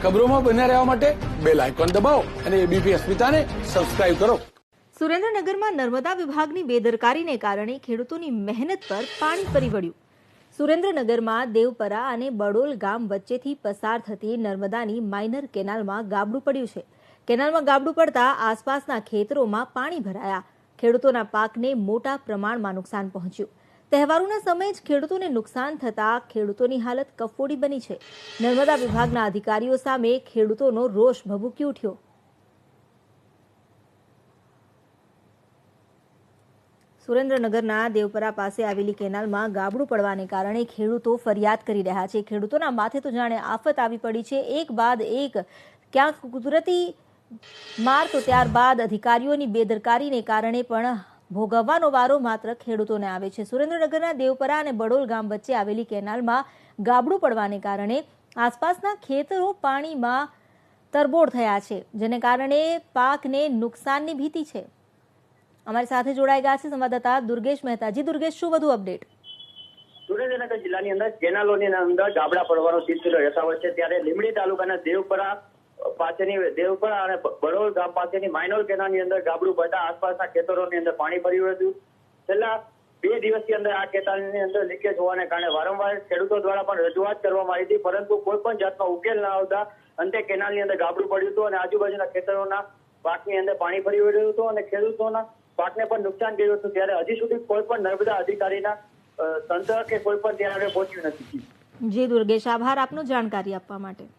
ખબરોમાં બન્યા રહેવા માટે બેલ આઇકોન દબાવો અને એબીપી અસ્મિતાને સબસ્ક્રાઇબ કરો। સુરેન્દ્રનગરમાં નર્મદા વિભાગની બેદરકારીને કારણે ખેડૂતોની મહેનત પર પાણી ફરી વળ્યું। સુરેન્દ્રનગરમાં દેવપરા અને બડોલ ગામ વચ્ચેથી પસાર થતી નર્મદાની માઇનર કેનાલમાં ગાબડું પડ્યું છે। કેનાલમાં ગાબડું પડતા આસપાસના ખેતરોમાં પાણી ભરાયા। ખેડૂતોના પાકને મોટા પ્રમાણમાં નુકસાન પહોંચ્યું। તહેવારોના સમયે જ ખેડૂતોને નુકસાન થતા ખેડૂતોની હાલત કફોડી બની છે। નર્મદા વિભાગના અધિકારીઓ સામે ખેડૂતોનો રોષ ભભૂકી ઉઠ્યો। સુરેન્દ્રનગરના દેવપરા પાસે આવેલી કેનાલમાં ગાબડું પડવાને કારણે ખેડૂતો ફરિયાદ કરી રહ્યા છે। ખેડૂતોના માથે તો જાણે આફત આવી પડી છે। એક બાદ એક ક્યાંક કુદરતી માર તો ત્યારબાદ અધિકારીઓની બેદરકારીને કારણે પણ ભોગવવાનો વારો માત્ર ખેડૂતોને આવે છે। સુરેન્દ્રનગરના દેવપરા અને બડોલ ગામ વચ્ચે આવેલી કેનાલમાં ગાબડું પડવાને કારણે આસપાસના ખેતરો પાણીમાં તરબોળ થયા છે, જેને કારણે પાકને નુકસાનની ભીતિ છે। અમારી સાથે જોડાઈ ગયા છે સંવાદદાતા દુર્ગેશ મહેતાજી। દુર્ગેશ, શું વધુ અપડેટ? સુરેન્દ્રનગર જિલ્લાની અંદર કેનાલોની અંદર ગાબડા પડવાનો સિલસિલો યથાવત છે, ત્યારે લીંબડી તાલુકાના દેવપરા અને બડોલ ગામ પાસેની માઇનોર કેનાલની અંદર ગાબડું પડતા આસપાસના ખેતરોની અંદર પાણી ભર્યું હતું। છેલ્લા 2 દિવસની અંદર આ કેનાલની અંદર લીકેજ હોવાને કારણે વારંવાર ખેડૂતો દ્વારા પણ રજૂઆત કરવામાં આવી હતી, પરંતુ કોઈ પણ જાતનો ઉકેલ ન આવતા અંતે કેનાલની અંદર ગાબડું પડ્યું હતું અને આજુબાજુના ખેતરોના પાકની અંદર પાણી ભરી વળ્યું હતું અને ખેડૂતોના પાકને પણ નુકસાન કર્યું હતું। ત્યારે હજી સુધી કોઈ પણ નર્મદા અધિકારીના તંત્ર કે કોઈ પણ ત્યાં આગળ પહોંચ્યું નથી। જી દુર્ગેશ, આભાર આપનો જાણકારી આપવા માટે।